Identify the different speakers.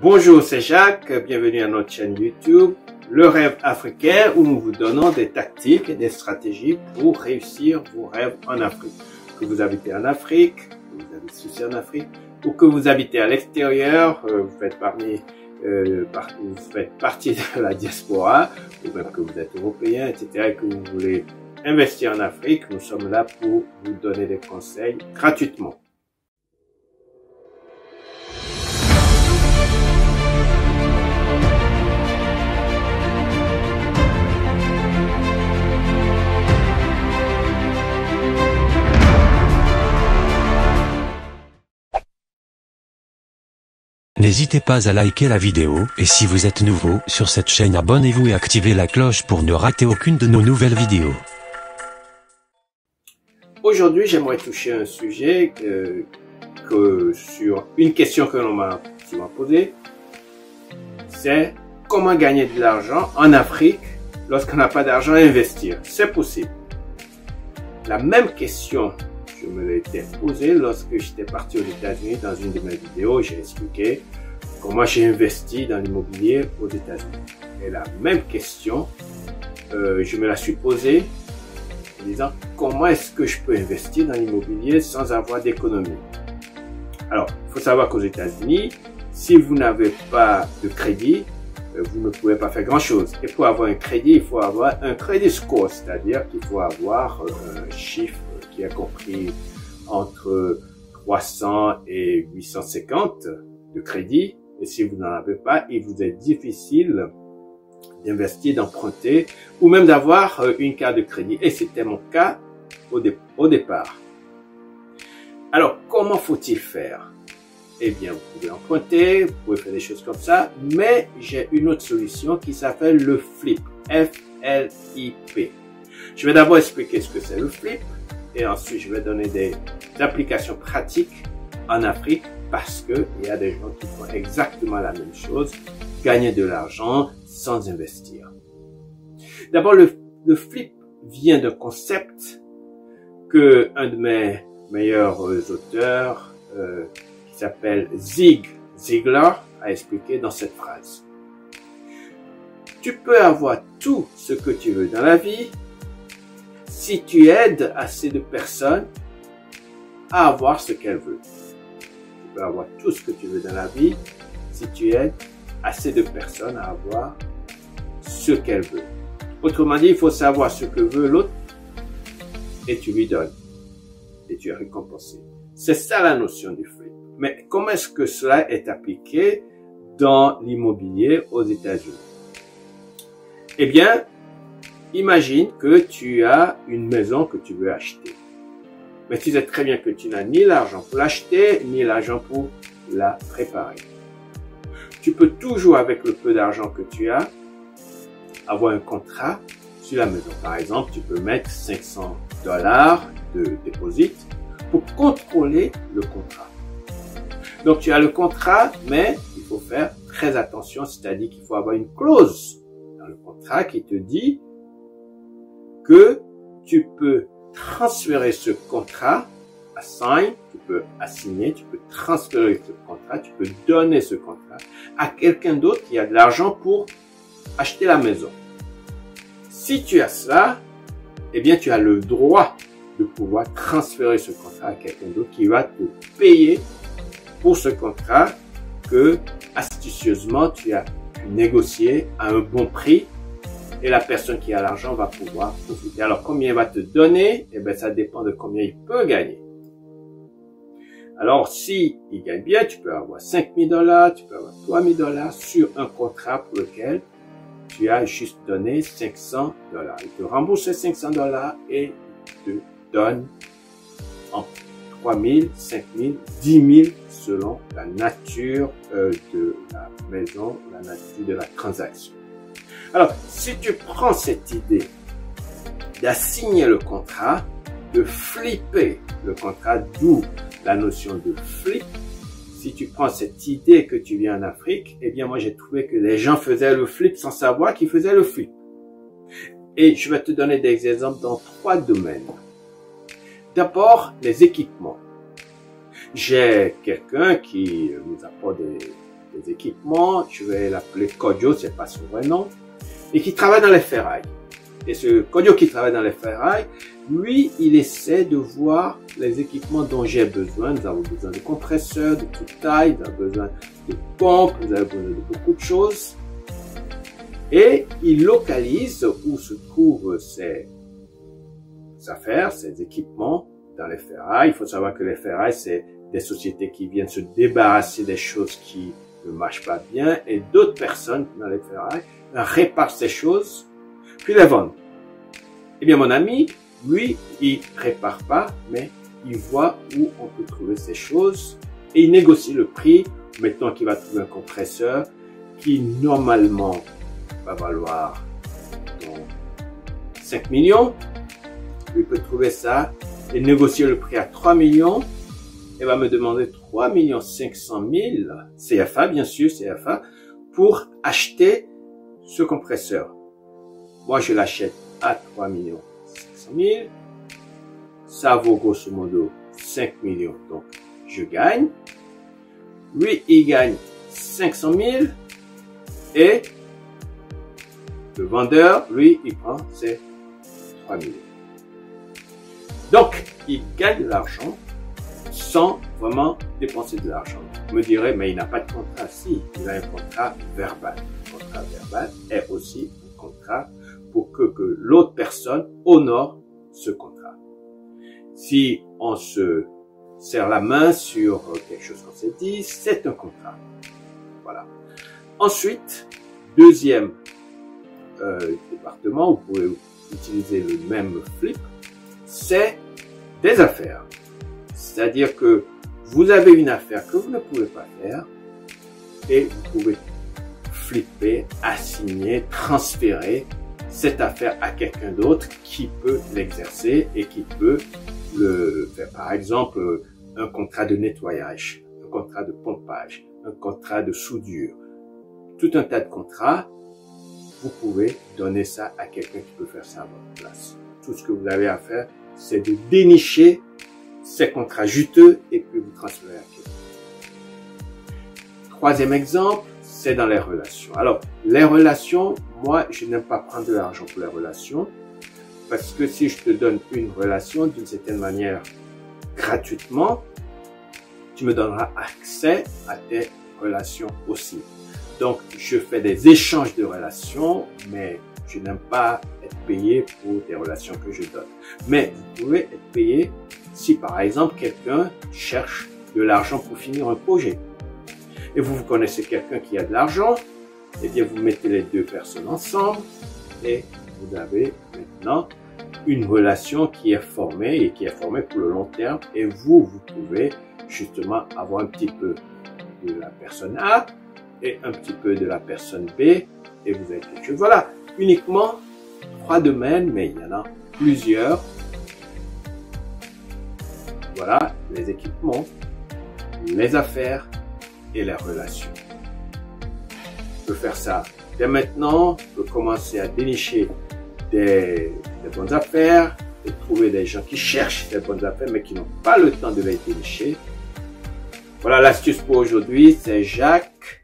Speaker 1: Bonjour, c'est Jacques, bienvenue à notre chaîne YouTube, Le Rêve Africain, où nous vous donnons des tactiques et des stratégies pour réussir vos rêves en Afrique. Que vous habitez en Afrique, que vous avez souci en Afrique, ou que vous habitez à l'extérieur, vous faites partie de la diaspora, ou même que vous êtes européen, etc., et que vous voulez investir en Afrique, nous sommes là pour vous donner des conseils gratuitement.
Speaker 2: N'hésitez pas à liker la vidéo, et si vous êtes nouveau sur cette chaîne, abonnez-vous et activez la cloche pour ne rater aucune de nos nouvelles vidéos.
Speaker 1: Aujourd'hui, j'aimerais toucher un sujet sur une question que l'on m'a souvent posée, c'est comment gagner de l'argent en Afrique lorsqu'on n'a pas d'argent à investir. C'est possible. La même question, je me l'étais posée lorsque j'étais parti aux États-Unis. Dans une de mes vidéos, j'ai expliqué comment j'ai investi dans l'immobilier aux États-Unis. Et la même question, je me la suis posée en disant comment est-ce que je peux investir dans l'immobilier sans avoir d'économie. Alors, il faut savoir qu'aux États-Unis, si vous n'avez pas de crédit, vous ne pouvez pas faire grand-chose. Et pour avoir un crédit, il faut avoir un credit score, c'est-à-dire qu'il faut avoir un chiffre qui est compris entre 300 et 850 de crédit. Et si vous n'en avez pas, il vous est difficile d'investir, d'emprunter ou même d'avoir une carte de crédit. Et c'était mon cas au départ. Alors, comment faut-il faire? Eh bien, vous pouvez emprunter, vous pouvez faire des choses comme ça, mais j'ai une autre solution qui s'appelle le flip. F-L-I-P. Je vais d'abord expliquer ce que c'est le flip. Et ensuite, je vais donner des applications pratiques en Afrique parce que il y a des gens qui font exactement la même chose, gagner de l'argent sans investir. D'abord, le flip vient d'un concept que un de mes meilleurs auteurs, qui s'appelle Zig Ziglar, a expliqué dans cette phrase. Tu peux avoir tout ce que tu veux dans la vie si tu aides assez de personnes à avoir ce qu'elles veulent. Tu peux avoir tout ce que tu veux dans la vie si tu aides assez de personnes à avoir ce qu'elles veulent. Autrement dit, il faut savoir ce que veut l'autre et tu lui donnes. Et tu es récompensé. C'est ça la notion du flip. Mais comment est-ce que cela est appliqué dans l'immobilier aux États-Unis? Eh bien, imagine que tu as une maison que tu veux acheter. Mais tu sais très bien que tu n'as ni l'argent pour l'acheter, ni l'argent pour la préparer. Tu peux toujours, avec le peu d'argent que tu as, avoir un contrat sur la maison. Par exemple, tu peux mettre $500 de dépôt pour contrôler le contrat. Donc, tu as le contrat, mais il faut faire très attention, c'est-à-dire qu'il faut avoir une clause dans le contrat qui te dit que tu peux transférer ce contrat, tu peux assigner, tu peux transférer ce contrat, tu peux donner ce contrat à quelqu'un d'autre qui a de l'argent pour acheter la maison. Si tu as cela, eh bien, tu as le droit de pouvoir transférer ce contrat à quelqu'un d'autre qui va te payer pour ce contrat que, astucieusement, tu as négocié à un bon prix. Et la personne qui a l'argent va pouvoir profiter. Alors, combien il va te donner? Eh bien, ça dépend de combien il peut gagner. Alors, si il gagne bien, tu peux avoir $5,000, tu peux avoir $3,000 sur un contrat pour lequel tu as juste donné $500. Il te rembourse ces $500 et il te donne en 3,000, 5,000, 10,000 selon la nature de la maison, la nature de la transaction. Alors, si tu prends cette idée d'assigner le contrat, de flipper le contrat, d'où la notion de flip, si tu prends cette idée que tu viens en Afrique, eh bien moi j'ai trouvé que les gens faisaient le flip sans savoir qu'ils faisaient le flip. Et je vais te donner des exemples dans 3 domaines. D'abord, les équipements. J'ai quelqu'un qui nous apporte des équipements, je vais l'appeler Kodio, c'est pas son vrai nom, et qui travaille dans les ferrailles. Et ce Kodio qui travaille dans les ferrailles, lui, il essaie de voir les équipements dont j'ai besoin. Nous avons besoin de compresseurs de toute taille, nous avons besoin de pompes, nous avons besoin de beaucoup de choses. Et il localise où se trouvent ces affaires, ces équipements dans les ferrailles. Il faut savoir que les ferrailles, c'est des sociétés qui viennent se débarrasser des choses qui ne marchent pas bien, et d'autres personnes dans les ferrailles réparent ces choses, puis les vendent. Eh bien, mon ami, lui, il répare pas, mais il voit où on peut trouver ces choses et il négocie le prix. Mettons qu'il va trouver un compresseur qui, normalement, va valoir 5 millions. Il peut trouver ça et négocier le prix à 3 millions. Et va me demander 3 500 000 CFA, bien sûr, CFA, pour acheter ce compresseur. Moi, je l'achète à 3 500 000. Ça vaut grosso modo 5 millions. Donc, je gagne. Lui, il gagne 500 000. Et le vendeur, lui, il prend ses 3 millions. Donc, il gagne de l'argent sans vraiment dépenser de l'argent. Vous me direz, mais il n'a pas de contrat. Si, il a un contrat verbal. Le contrat verbal est aussi un contrat pour que l'autre personne honore ce contrat. Si on se serre la main sur quelque chose qu'on s'est dit, c'est un contrat. Voilà. Ensuite, deuxième département, vous pouvez utiliser le même flip, c'est des affaires. C'est-à-dire que vous avez une affaire que vous ne pouvez pas faire et vous pouvez flipper, assigner, transférer cette affaire à quelqu'un d'autre qui peut l'exercer et qui peut le faire. Par exemple, un contrat de nettoyage, un contrat de pompage, un contrat de soudure, tout un tas de contrats. Vous pouvez donner ça à quelqu'un qui peut faire ça à votre place. Tout ce que vous avez à faire, c'est de dénicher ces contrats juteux et puis vous transférer à quelqu'un. Troisième exemple, c'est dans les relations. Alors, les relations, moi, je n'aime pas prendre de l'argent pour les relations parce que si je te donne une relation d'une certaine manière gratuitement, tu me donneras accès à tes relations aussi. Donc, je fais des échanges de relations, mais je n'aime pas être payé pour des relations que je donne. Mais vous pouvez être payé si, par exemple, quelqu'un cherche de l'argent pour finir un projet. Et vous connaissez quelqu'un qui a de l'argent, eh bien, vous mettez les deux personnes ensemble et vous avez maintenant une relation qui est formée et qui est formée pour le long terme. Et vous pouvez justement avoir un petit peu de la personne A et un petit peu de la personne B et vous avez quelque chose. Voilà, uniquement 3 domaines, mais il y en a plusieurs. Voilà, les équipements, les affaires et les relations. On peut faire ça dès maintenant, on peut commencer à dénicher des bonnes affaires, et trouver des gens qui cherchent des bonnes affaires mais qui n'ont pas le temps de les dénicher. Voilà l'astuce pour aujourd'hui, c'est Jacques.